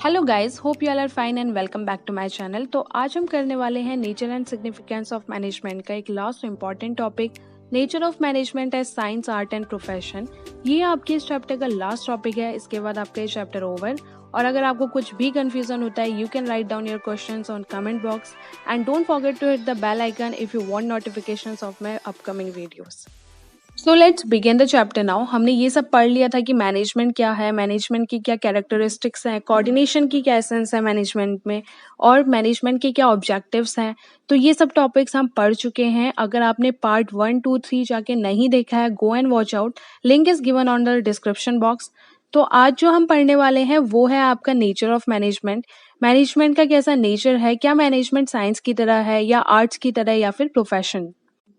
Hello guys, hope you all are fine and welcome back to my channel. तो आज हम करने वाले हैं nature and significance of management का एक last important topic, nature of management as science, art and profession. ये आपके इस चैप्टर का लास्ट टॉपिक है। इसके बाद आपका ये चैप्टर ओवर। और अगर आपको कुछ भी कंफ्यूजन होता है, you can write down your questions on comment box and don't forget to hit the bell icon if you want notifications of my upcoming videos. So let's begin the chapter now. हमने ये सब पढ़ लिया था कि management क्या है, management की क्या कैरेक्टरिस्टिक्स हैं, कोऑर्डिनेशन की क्या एसेंस है मैनेजमेंट में, और मैनेजमेंट के क्या ऑब्जेक्टिव्स हैं। तो ये सब टॉपिक्स हम पढ़ चुके हैं। अगर आपने पार्ट 1, 2, 3 जाके नहीं देखा है, go and watch out, link is given on the description box. तो आज जो हम पढ़ने वाले हैं वो है आपका नेचर ऑफ मैनेजमेंट। मैनेजमेंट का कैसा नेचर है, क्या मैनेजमेंट साइंस की तरह है या आर्ट्स की तरह या फिर profession.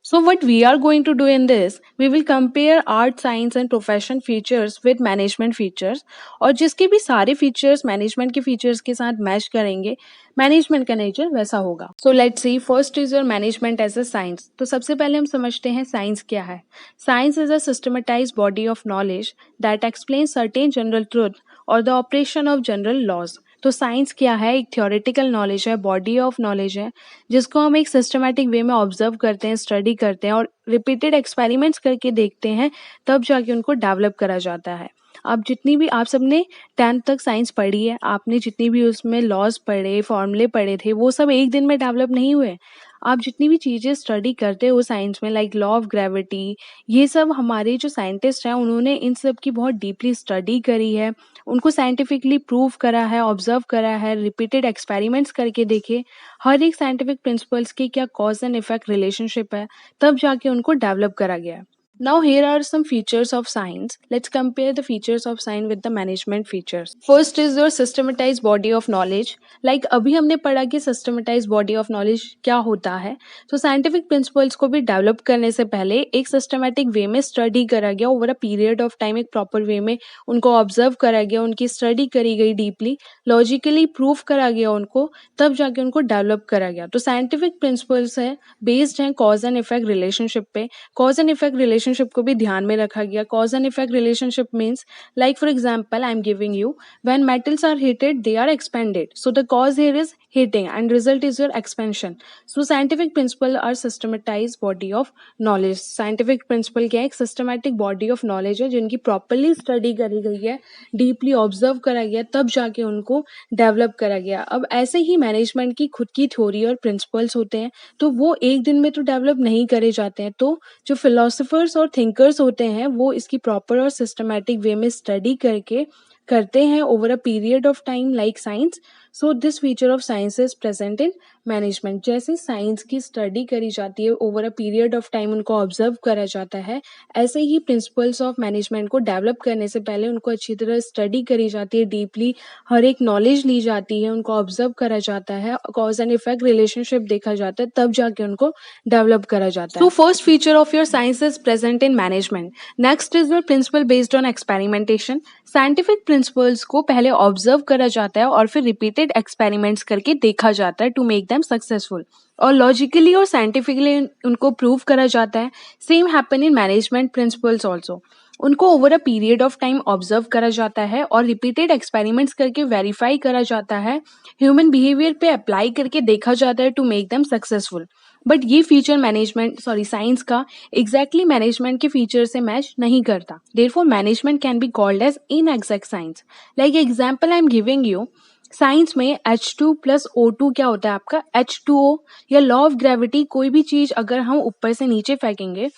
So what we are going to do in this, we will compare art, science and profession features with management features, और जिसके भी सारे features management के features के साथ मैच करेंगे, मैनेजमेंट का नेचर वैसा होगा। So let's see, first is your management as a science। तो सबसे पहले हम समझते हैं साइंस क्या है। Science is a systematized body of knowledge that explains certain general truth or the operation of general laws। तो साइंस क्या है, एक थ्योरेटिकल नॉलेज है, बॉडी ऑफ नॉलेज है, जिसको हम एक सिस्टमैटिक वे में ऑब्जर्व करते हैं, स्टडी करते हैं और रिपीटेड एक्सपेरिमेंट्स करके देखते हैं, तब जाके उनको डेवलप करा जाता है। आप जितनी भी, आप सबने 10th तक साइंस पढ़ी है, आपने जितनी भी उसमें लॉज पढ़े, फॉर्मूले पढ़े थे, वो सब एक दिन में डेवलप नहीं हुए। आप जितनी भी चीज़ें स्टडी करते हो साइंस में, लाइक लॉ ऑफ ग्रेविटी, ये सब हमारे जो साइंटिस्ट हैं उन्होंने इन सब की बहुत डीपली स्टडी करी है, उनको साइंटिफिकली प्रूव करा है, ऑब्जर्व करा है, रिपीटेड एक्सपेरिमेंट्स करके देखे हर एक साइंटिफिक प्रिंसिपल्स की क्या कॉज एंड इफेक्ट रिलेशनशिप है, तब जाके उनको डेवलप करा गया। Now here are some features of science. Let's compare the features of science with the management features. First is your systematized body of knowledge. Like अभी हमने पढ़ा कि systematized body of knowledge क्या होता है। तो scientific principles को भी डेवलप करने से पहले एक systematic way में स्टडी करा गया, over a period of time एक प्रॉपर वे में उनको ऑब्जर्व करा गया, उनकी स्टडी करी गई डीपली, लॉजिकली प्रूव करा गया उनको, तब जाके उनको डेवलप करा गया। तो साइंटिफिक प्रिंसिपल्स है बेस्ड हैं कॉज एंड इफेक्ट रिलेशनशिप पे। कॉज एंड इफेक्ट रिलेशनशिप को भी ध्यान में रखा गया। Cause and effect relationship means, like for example I am giving you, when metals are heated they are expanded, so the cause here is heating and result is your expansion. So scientific principle are systematize body of knowledge. Scientific principle क्या है, एक systematic body of knowledge है जिनकी properly study करी गई है, deeply observe करा गया, तब जाके उनको डेवलप करा गया। अब ऐसे ही मैनेजमेंट की खुद की थ्योरी और प्रिंसिपल्स होते हैं, तो वो एक दिन में तो डेवलप नहीं करे जाते हैं। तो जो फिलोसोफर्स और थिंकर्स होते हैं वो इसकी प्रॉपर और सिस्टमैटिक वे में स्टडी करके करते हैं over a period of time, like science. So this feature of science is present in management. जैसे साइंस की स्टडी करी जाती है, over a period of time उनको ऑब्जर्व करा जाता है, ऐसे ही प्रिंसिपल्स ऑफ मैनेजमेंट को डेवलप करने से पहले उनको अच्छी तरह स्टडी करी जाती है, डीपली हर एक नॉलेज ली जाती है, उनको ऑब्जर्व करा जाता है, कॉज एंड इफेक्ट रिलेशनशिप देखा जाता है, तब जाके उनको डेवलप करा जाता है। So first feature of your science is present in management. Next is your principle based on experimentation. Scientific principles को पहले ऑब्जर्व करा जाता है और फिर रिपीटेड एक्सपेरिमेंट्स करके देखा जाता है टू मेक देम सक्सेसफुल, और लॉजिकली और साइंटिफिकली उनको प्रूव करा जाता है। Same happen in management principles also. उनको over a period of time observe करा जाता है और रिपीटेड एक्सपेरिमेंट्स करके वेरीफाई करा जाता है, ह्यूमन बिहेवियर पे अप्लाई करके देखा जाता है to make them successful. But ये फीचर साइंस का एग्जैक्टली मैनेजमेंट के फीचर से मैच नहीं करता। Therefore management can be called as inexact science. Like example I am giving you, science में H2 प्लस O2 क्या होता है आपका, H2O, या लॉ ऑफ ग्रेविटी, कोई भी चीज अगर हम ऊपर से नीचे फेंकेंगे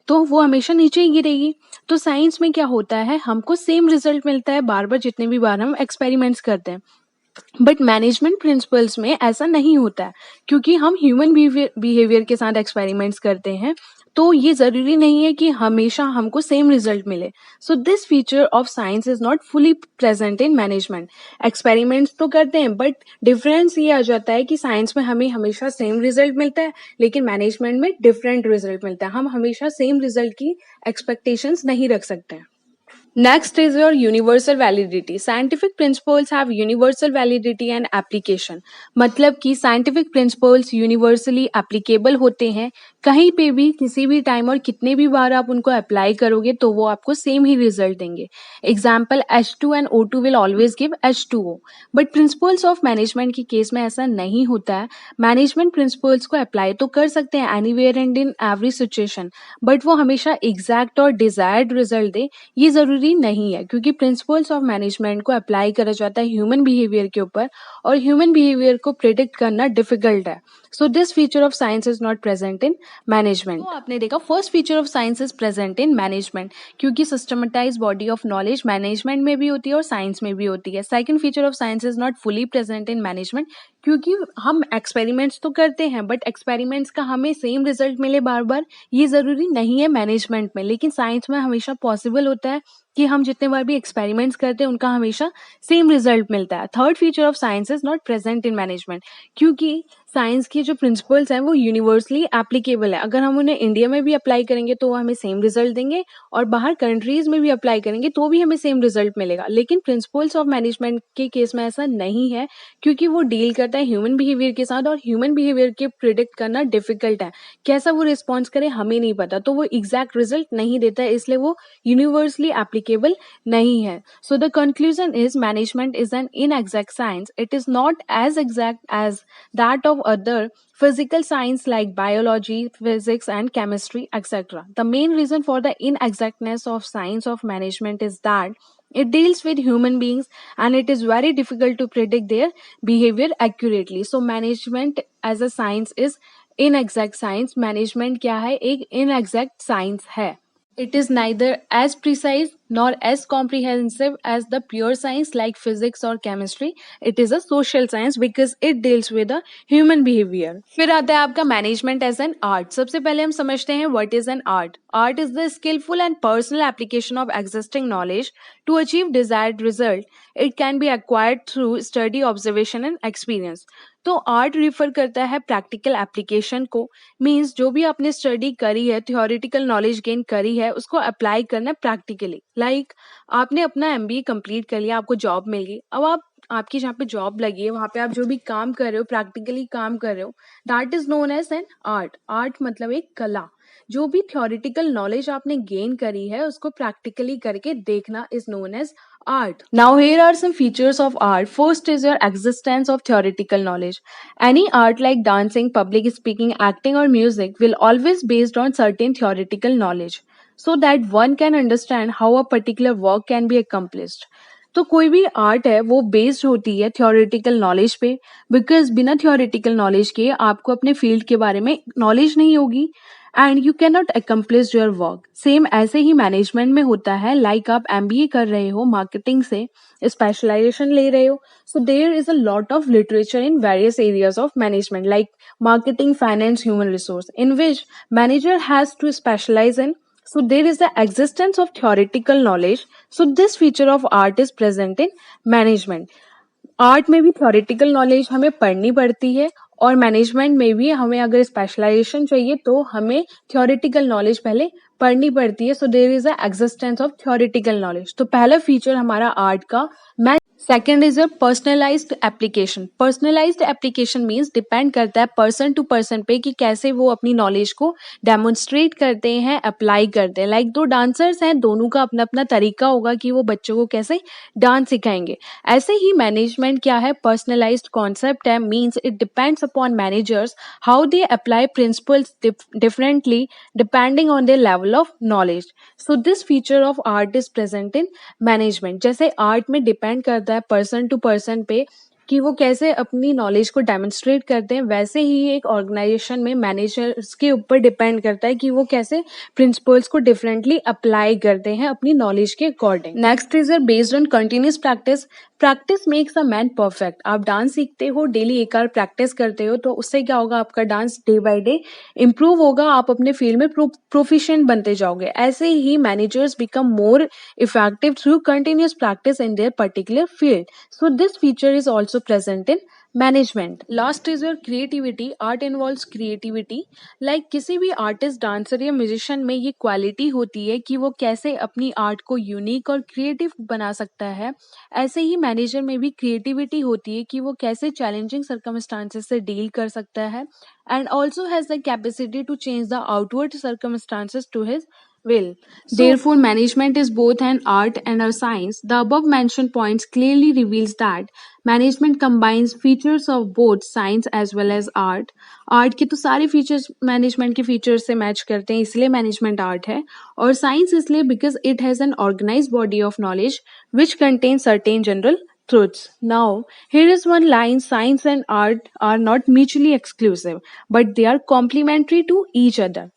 तो वो हमेशा नीचे ही गिरेगी। तो साइंस में क्या होता है, हमको सेम रिजल्ट मिलता है बार बार जितने भी बार हम एक्सपेरिमेंट्स करते हैं। बट मैनेजमेंट प्रिंसिपल्स में ऐसा नहीं होता है, क्योंकि हम ह्यूमन बिहेवियर के साथ एक्सपेरिमेंट्स करते हैं, तो ये ज़रूरी नहीं है कि हमेशा हमको सेम रिजल्ट मिले। सो this feature of science is not fully present in management. Experiments तो करते हैं, बट डिफरेंस ये आ जाता है कि साइंस में हमें हमेशा सेम रिजल्ट मिलता है, लेकिन मैनेजमेंट में डिफरेंट रिजल्ट मिलता है। हम हमेशा सेम रिजल्ट की एक्सपेक्टेशंस नहीं रख सकते हैं। Next is your universal validity. Scientific principles have universal validity and application. मतलब कि scientific principles universally applicable होते हैं, कहीं पे भी किसी भी टाइम और कितने भी बार आप उनको अप्लाई करोगे तो वो आपको सेम ही रिजल्ट देंगे. Example H2 and O2 will always give H2O. But principles of management के केस में ऐसा नहीं होता है. मैनेजमेंट प्रिंसिपल्स को अप्लाई तो कर सकते हैं anywhere and in every situation, but वो हमेशा एग्जैक्ट और डिजायर्ड रिजल्ट दे ये ज़रूरी नहीं है, क्योंकि प्रिंसिपल्स ऑफ मैनेजमेंट को अप्लाई करा जाता है ह्यूमन बिहेवियर के ऊपर और ह्यूमन बिहेवियर को प्रिडिक्ट करना डिफिकल्ट है. So this feature of science is not present in management. तो आपने देखा first feature of science is present in management, क्योंकि systematize body of knowledge management में भी होती है और साइंस में भी होती है. Second feature of science is not fully present in management, क्योंकि हम एक्सपेरिमेंट्स तो करते हैं बट एक्सपेरिमेंट्स का हमें सेम रिजल्ट मिले बार बार ये ज़रूरी नहीं है मैनेजमेंट में, लेकिन साइंस में हमेशा पॉसिबल होता है कि हम जितने बार भी एक्सपेरिमेंट्स करते हैं उनका हमेशा सेम रिजल्ट मिलता है. Third feature of science is not present in management, क्योंकि साइंस की जो प्रिंसिपल्स हैं वो यूनिवर्सली एप्लीकेबल है. अगर हम उन्हें इंडिया में भी अप्लाई करेंगे तो वो हमें सेम रिजल्ट देंगे और बाहर कंट्रीज में भी अप्लाई करेंगे तो भी हमें सेम रिजल्ट मिलेगा. लेकिन प्रिंसिपल्स ऑफ मैनेजमेंट के केस में ऐसा नहीं है, क्योंकि वो डील करता है ह्यूमन बिहेवियर के साथ और ह्यूमन बिहेवियर के प्रिडिक्ट करना डिफिकल्ट है. कैसा वो रिस्पॉन्स करे हमें नहीं पता, तो वो एग्जैक्ट रिजल्ट नहीं देता है, इसलिए वो यूनिवर्सली एप्लीकेबल नहीं है. So the conclusion is management is an inexact science. It is not as exact as that of other physical science like biology, physics and chemistry, etc. The main reason for the inexactness of science of management is that it deals with human beings and it is very difficult to predict their behavior accurately. So management as a science is inexact science. Management क्या है? एक inexact science है. It is neither as precise nor as comprehensive as the pure science like physics or chemistry. It is a social science because it deals with the human behavior. फिर आता है आपका management as an art. सबसे पहले हम समझते हैं what is an art. Art is the skillful and personal application of existing knowledge to achieve desired result. It can be acquired through study, observation and experience. तो art refer करता है practical application को, means जो भी आपने study करी है, theoretical knowledge gain करी है, उसको अप्लाई करना प्रैक्टिकली. लाइक आपने अपना एमबीए कंप्लीट कर लिया, आपको जॉब मिल गई, अब आपकी जहाँ पे जॉब लगी है वहाँ पे आप जो भी काम कर रहे हो, प्रैक्टिकली काम कर रहे हो, that is known as an art. Art मतलब एक कला. जो भी थ्योरेटिकल नॉलेज आपने गेन करी है उसको प्रैक्टिकली करके देखना is known as art. Now here are some features of art. First is your existence of theoretical knowledge. Any art like dancing, public speaking, acting or music will always based on certain theoretical knowledge so that one can understand how a particular work can be accomplished. तो कोई भी art है वो based होती है theoretical knowledge पे, because बिना theoretical knowledge के आपको अपने फील्ड के बारे में नॉलेज नहीं होगी and you can not accomplish your work. Same ऐसे ही मैनेजमेंट में होता है. लाइक आप एमबीए कर रहे हो, मार्केटिंग से स्पेशलाइजेशन ले रहे हो, so there is a lot of literature in various areas of management like marketing, finance, human resource, in which manager has to specialize in. So there is the existence of theoretical knowledge. So this feature of art is present in management. Art में भी theoretical knowledge हमें पढ़नी पड़ती है और management में भी हमें अगर स्पेशलाइजेशन चाहिए तो हमें थ्योरेटिकल नॉलेज पहले पढ़नी पड़ती है. So there is the existence of theoretical knowledge. तो पहला फीचर हमारा आर्ट का. Second is a personalized application. Personalized application means depend करता है पर्सन टू पर्सन पे कि कैसे वो अपनी नॉलेज को डेमोन्स्ट्रेट करते हैं, अप्लाई करते हैं. लाइक दो डांसर्स हैं, दोनों का अपना अपना तरीका होगा कि वो बच्चों को कैसे डांस सिखाएंगे. ऐसे ही मैनेजमेंट क्या है, पर्सनलाइज्ड कॉन्सेप्ट है. Means it depends upon managers how they apply principles differently depending on their level of knowledge. So this feature of art is present in management. जैसे आर्ट में डिपेंड करता है person to person पे कि वो कैसे अपनी नॉलेज को डेमोन्स्ट्रेट करते हैं, वैसे ही एक ऑर्गेनाइजेशन में मैनेजर्स के ऊपर डिपेंड करता है कि वो कैसे प्रिंसिपल्स को डिफरेंटली अप्लाई करते हैं अपनी नॉलेज के according. Next is based on continuous practice. Practice makes a man perfect. आप डांस सीखते हो, डेली एक बार प्रैक्टिस करते हो, तो उससे क्या होगा, आपका dance day by day improve होगा, आप अपने फील्ड में प्रोफिशिएंट बनते जाओगे. ऐसे ही managers become more effective through continuous practice in their particular field. So this feature is also present in management last is your creativity. Art involves creativity. Like किसी भी आर्टिस्ट, डांसर या musician में ये quality होती है कि वो कैसे अपनी आर्ट को यूनिक और क्रिएटिव बना सकता है. ऐसे ही मैनेजर में भी क्रिएटिविटी होती है कि वो कैसे चैलेंजिंग सर्कमस्टांसेस से डील कर सकता है and also has the capacity to change the outward circumstances to his will. Therefore, management is both an art and a science. The above mentioned points clearly reveals that management combines features of both science as well as art. Art के तो सारे features management के features से match करते हैं, इसलिए management art है. और साइंस इसलिए because it has an organized body of knowledge which contain certain general truths. Now, here is one line: science and art are not mutually exclusive, but they are complementary to each other.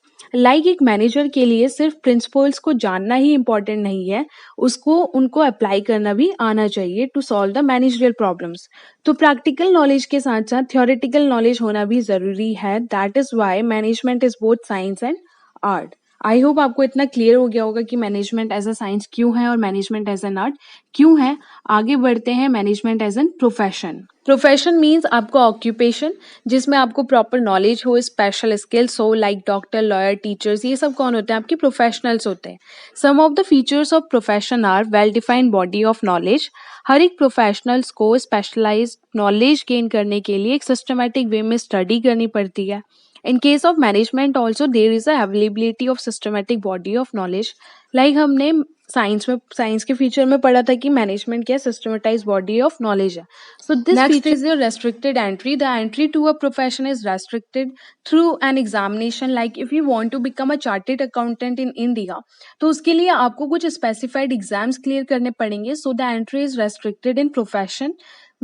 एक manager के लिए सिर्फ principles को जानना ही important नहीं है, उसको उनको अप्लाई करना भी आना चाहिए to solve the managerial problems. तो प्रैक्टिकल नॉलेज के साथ साथ थ्योरेटिकल नॉलेज होना भी जरूरी है. That is why management is both science and art. I hope आपको इतना क्लियर हो गया होगा कि मैनेजमेंट एज अ साइंस क्यों है और मैनेजमेंट एज एन आर्ट क्यों है. आगे बढ़ते हैं. Management as an profession. Profession means आपको ऑक्यूपेशन जिसमें आपको प्रॉपर नॉलेज हो, स्पेशल स्किल्स हो, लाइक डॉक्टर, लॉयर, टीचर्स. ये सब कौन होते हैं? आपके प्रोफेशनल्स होते हैं. Some of the features of profession are well defined body of knowledge. हर एक प्रोफेशनल्स को स्पेशलाइज्ड नॉलेज गेन करने के लिए एक सिस्टमैटिक वे में स्टडी करनी पड़ती है. In case of management also there is a availability of systematic body of knowledge. हमने साइंस के फीचर में पढ़ा था कि मैनेजमेंट क्या सिस्टमेटाइज बॉडी ऑफ नॉलेज है. So this feature is your restricted entry. The entry to a profession is restricted through an examination. Like if you want to become a chartered accountant in India, तो उसके लिए आपको कुछ specified exams clear करने पड़ेंगे. So the entry is restricted in profession.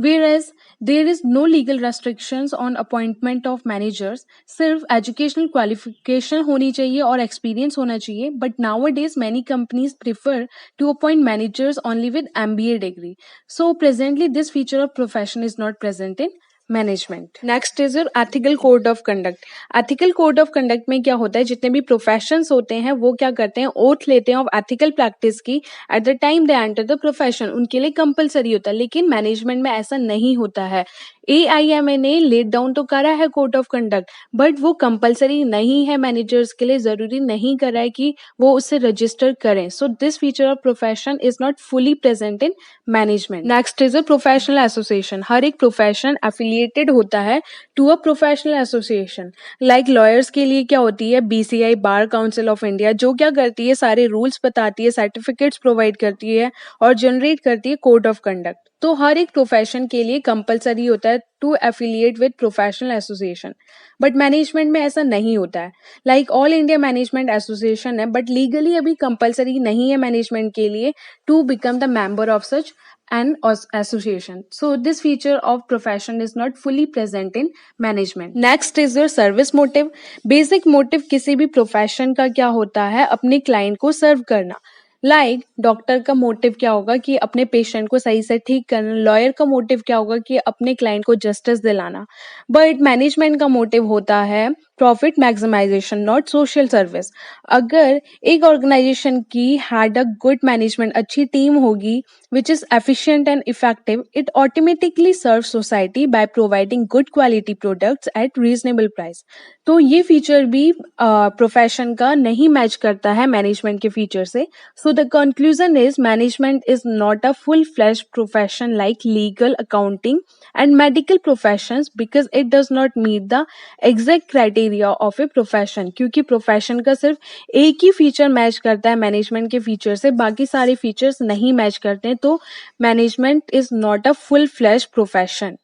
Whereas there is no legal restrictions on appointment of managers. सिर्फ educational qualification होनी चाहिए और एक्सपीरियंस होना चाहिए. But nowadays many companies prefer to appoint managers only with MBA degree. So presently this feature of profession is not present in management. Next is your ethical code of conduct. Ethical code of conduct में क्या होता है? जितने भी professions होते हैं वो क्या करते हैं? ओथ लेते हैं ऑफ एथिकल प्रैक्टिस की at the time they enter the profession. उनके लिए कंपलसरी होता है, लेकिन मैनेजमेंट में ऐसा नहीं होता है. AIMA ने लेट डाउन तो करा है कोड ऑफ कंडक्ट, बट वो कंपलसरी नहीं है मैनेजर्स के लिए. जरूरी नहीं करा है कि वो उससे रजिस्टर करें. So this feature of profession is not fully present in management. Next is a professional association. हर एक प्रोफेशन एफिलिएटेड होता है to a professional association. Like lawyers के लिए क्या होती है? BCI, Bar Council of India, जो क्या करती है? सारे रूल्स बताती है, सर्टिफिकेट्स प्रोवाइड करती है और जनरेट करती है कोड ऑफ कंडक्ट. तो हर एक प्रोफेशन के लिए कंपलसरी होता है to affiliate with professional association. But management में ऐसा नहीं होता है. Like all India management association है, बट लीगली अभी कंपलसरी नहीं है मैनेजमेंट के लिए to become the member of such an association. So this feature of profession is not fully present in management. Next is your service motive. Basic motive किसी भी profession का क्या होता है? अपने client को serve करना. लाइक डॉक्टर का मोटिव क्या होगा? कि अपने पेशेंट को सही से ठीक करना. लॉयर का मोटिव क्या होगा? कि अपने क्लाइंट को जस्टिस दिलाना. बट मैनेजमेंट का मोटिव होता है profit maximization, not social service. अगर एक ऑर्गेनाइजेशन की हैड अ गुड मैनेजमेंट, अच्छी टीम होगी which is efficient and effective, it automatically serve society by providing good quality products at reasonable price. तो ये फीचर भी प्रोफेशन का नहीं मैच करता है मैनेजमेंट के फीचर से. So the conclusion is management is not a full fledged profession like legal, accounting and medical professions because it does not meet the exact criteria of a profession. क्योंकि profession का सिर्फ एक ही feature match करता है management के feature से, बाकी सारे फीचर्स नहीं मैच करते हैं. तो management is not a full fledged profession.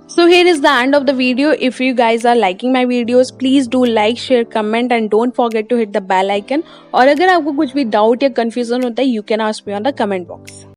So here is the end of the video. If you guys are liking my videos, please do like, share, comment and don't forget to hit the bell icon. और अगर आपको कुछ भी doubt या confusion होता है, you can ask me on the comment box.